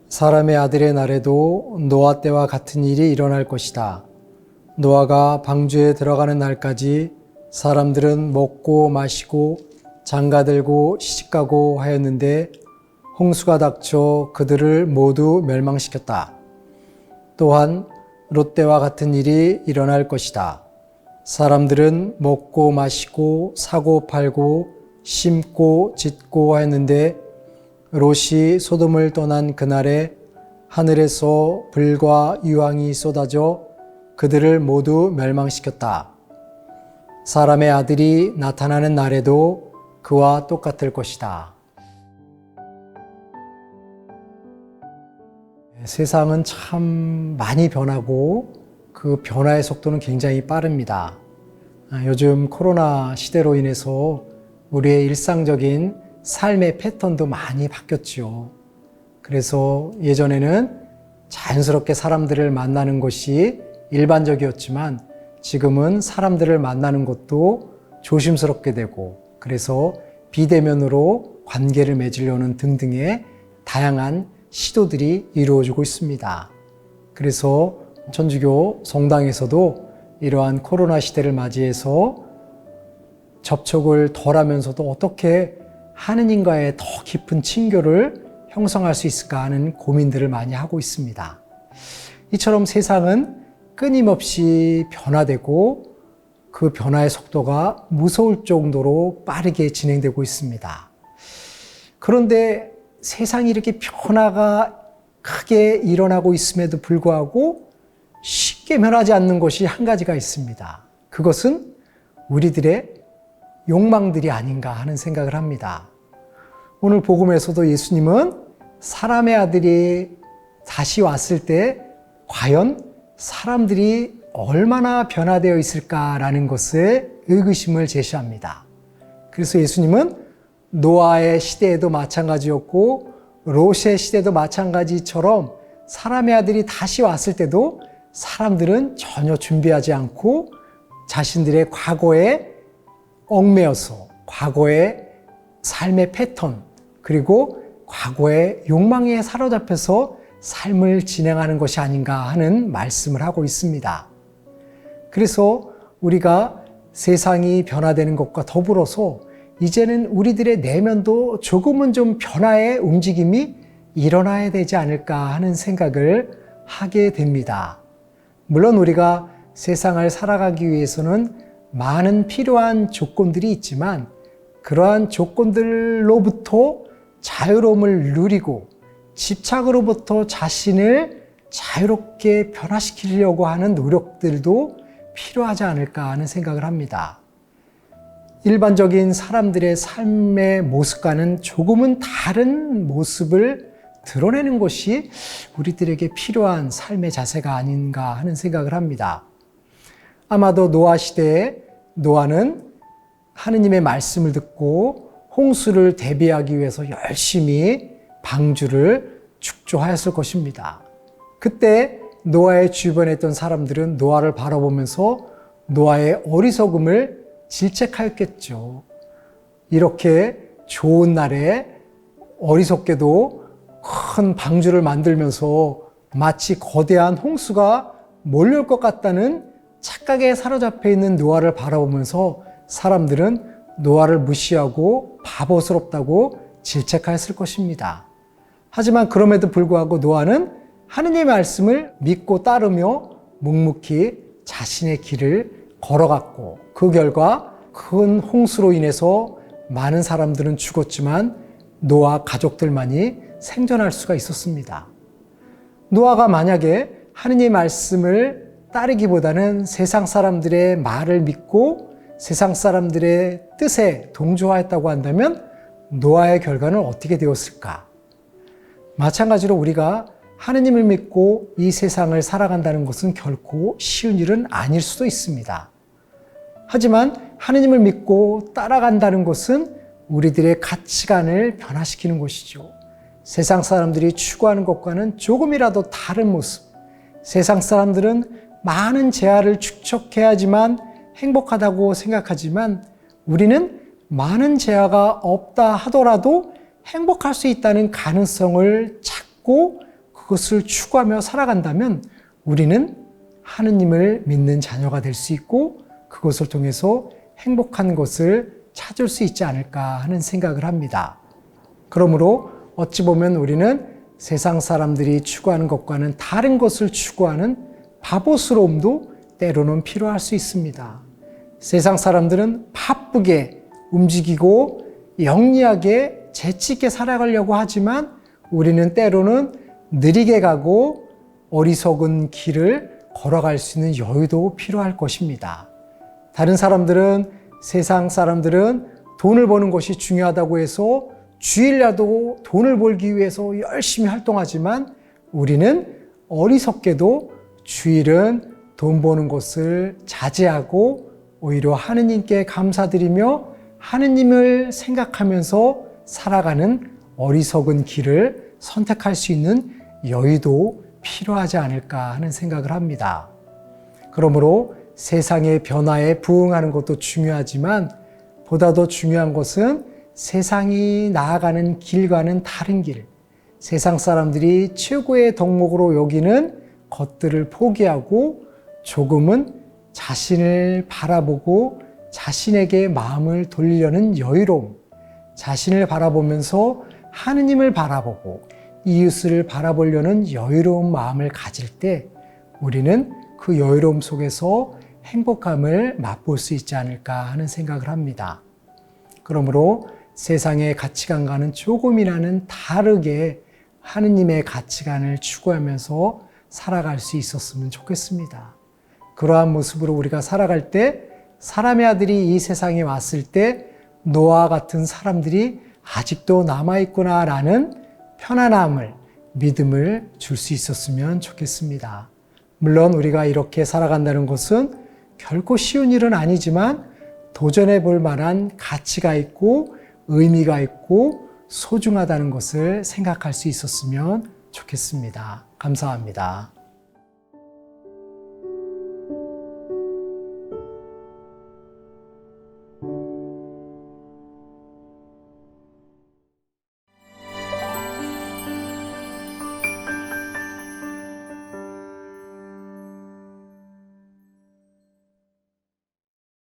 사람의 아들의 날에도 노아 때와 같은 일이 일어날 것이다. 노아가 방주에 들어가는 날까지 사람들은 먹고 마시고 장가들고 시집가고 하였는데 홍수가 닥쳐 그들을 모두 멸망시켰다. 또한 롯 때와 같은 일이 일어날 것이다. 사람들은 먹고 마시고 사고 팔고 심고 짓고 하였는데 롯이 소돔을 떠난 그날에 하늘에서 불과 유황이 쏟아져 그들을 모두 멸망시켰다. 사람의 아들이 나타나는 날에도 그와 똑같을 것이다. 세상은 참 많이 변하고 그 변화의 속도는 굉장히 빠릅니다. 요즘 코로나 시대로 인해서 우리의 일상적인 삶의 패턴도 많이 바뀌었죠. 그래서 예전에는 자연스럽게 사람들을 만나는 것이 일반적이었지만 지금은 사람들을 만나는 것도 조심스럽게 되고 그래서 비대면으로 관계를 맺으려는 등등의 다양한 시도들이 이루어지고 있습니다. 그래서 천주교 성당에서도 이러한 코로나 시대를 맞이해서 접촉을 덜 하면서도 어떻게 하느님과의 더 깊은 친교를 형성할 수 있을까 하는 고민들을 많이 하고 있습니다. 이처럼 세상은 끊임없이 변화되고 그 변화의 속도가 무서울 정도로 빠르게 진행되고 있습니다. 그런데 세상이 이렇게 변화가 크게 일어나고 있음에도 불구하고 쉽게 변하지 않는 것이 한 가지가 있습니다. 그것은 우리들의 욕망들이 아닌가 하는 생각을 합니다. 오늘 복음에서도 예수님은 사람의 아들이 다시 왔을 때 과연 사람들이 얼마나 변화되어 있을까라는 것에 의구심을 제시합니다. 그래서 예수님은 노아의 시대에도 마찬가지였고 롯의 시대도 마찬가지처럼 사람의 아들이 다시 왔을 때도 사람들은 전혀 준비하지 않고 자신들의 과거에 얽매여서 과거의 삶의 패턴 그리고 과거의 욕망에 사로잡혀서 삶을 진행하는 것이 아닌가 하는 말씀을 하고 있습니다. 그래서 우리가 세상이 변화되는 것과 더불어서 이제는 우리들의 내면도 조금은 좀 변화의 움직임이 일어나야 되지 않을까 하는 생각을 하게 됩니다. 물론 우리가 세상을 살아가기 위해서는 많은 필요한 조건들이 있지만 그러한 조건들로부터 자유로움을 누리고 집착으로부터 자신을 자유롭게 변화시키려고 하는 노력들도 필요하지 않을까 하는 생각을 합니다. 일반적인 사람들의 삶의 모습과는 조금은 다른 모습을 드러내는 것이 우리들에게 필요한 삶의 자세가 아닌가 하는 생각을 합니다. 아마도 노아 시대에 노아는 하느님의 말씀을 듣고 홍수를 대비하기 위해서 열심히 방주를 축조하였을 것입니다. 그때 노아의 주변에 있던 사람들은 노아를 바라보면서 노아의 어리석음을 질책하였겠죠. 이렇게 좋은 날에 어리석게도 큰 방주를 만들면서 마치 거대한 홍수가 몰려올 것 같다는 착각에 사로잡혀 있는 노아를 바라보면서 사람들은 노아를 무시하고 바보스럽다고 질책하였을 것입니다. 하지만 그럼에도 불구하고 노아는 하느님의 말씀을 믿고 따르며 묵묵히 자신의 길을 걸어갔고 그 결과 큰 홍수로 인해서 많은 사람들은 죽었지만 노아 가족들만이 생존할 수가 있었습니다. 노아가 만약에 하느님의 말씀을 따르기보다는 세상 사람들의 말을 믿고 세상 사람들의 뜻에 동조하였다고 한다면 노아의 결과는 어떻게 되었을까? 마찬가지로 우리가 하느님을 믿고 이 세상을 살아간다는 것은 결코 쉬운 일은 아닐 수도 있습니다. 하지만 하느님을 믿고 따라간다는 것은 우리들의 가치관을 변화시키는 것이죠. 세상 사람들이 추구하는 것과는 조금이라도 다른 모습. 세상 사람들은 많은 재화를 축적해야지만 행복하다고 생각하지만 우리는 많은 재화가 없다 하더라도 행복할 수 있다는 가능성을 찾고 그것을 추구하며 살아간다면 우리는 하느님을 믿는 자녀가 될 수 있고 그것을 통해서 행복한 것을 찾을 수 있지 않을까 하는 생각을 합니다. 그러므로 어찌 보면 우리는 세상 사람들이 추구하는 것과는 다른 것을 추구하는 바보스러움도 때로는 필요할 수 있습니다. 세상 사람들은 바쁘게 움직이고 영리하게 재치 있게 살아가려고 하지만 우리는 때로는 느리게 가고 어리석은 길을 걸어갈 수 있는 여유도 필요할 것입니다. 다른 사람들은, 세상 사람들은 돈을 버는 것이 중요하다고 해서 주일날도 돈을 벌기 위해서 열심히 활동하지만 우리는 어리석게도 주일은 돈 버는 것을 자제하고 오히려 하느님께 감사드리며 하느님을 생각하면서 살아가는 어리석은 길을 선택할 수 있는 여유도 필요하지 않을까 하는 생각을 합니다. 그러므로 세상의 변화에 부응하는 것도 중요하지만 보다 더 중요한 것은 세상이 나아가는 길과는 다른 길, 세상 사람들이 최고의 덕목으로 여기는 것들을 포기하고 조금은 자신을 바라보고 자신에게 마음을 돌리려는 여유로움, 자신을 바라보면서 하느님을 바라보고 이웃을 바라보려는 여유로운 마음을 가질 때 우리는 그 여유로움 속에서 행복함을 맛볼 수 있지 않을까 하는 생각을 합니다. 그러므로 세상의 가치관과는 조금이라는 다르게 하느님의 가치관을 추구하면서 살아갈 수 있었으면 좋겠습니다. 그러한 모습으로 우리가 살아갈 때 사람의 아들이 이 세상에 왔을 때 노아와 같은 사람들이 아직도 남아있구나라는 편안함을, 믿음을 줄 수 있었으면 좋겠습니다. 물론 우리가 이렇게 살아간다는 것은 결코 쉬운 일은 아니지만 도전해 볼 만한 가치가 있고 의미가 있고 소중하다는 것을 생각할 수 있었으면 좋겠습니다. 감사합니다.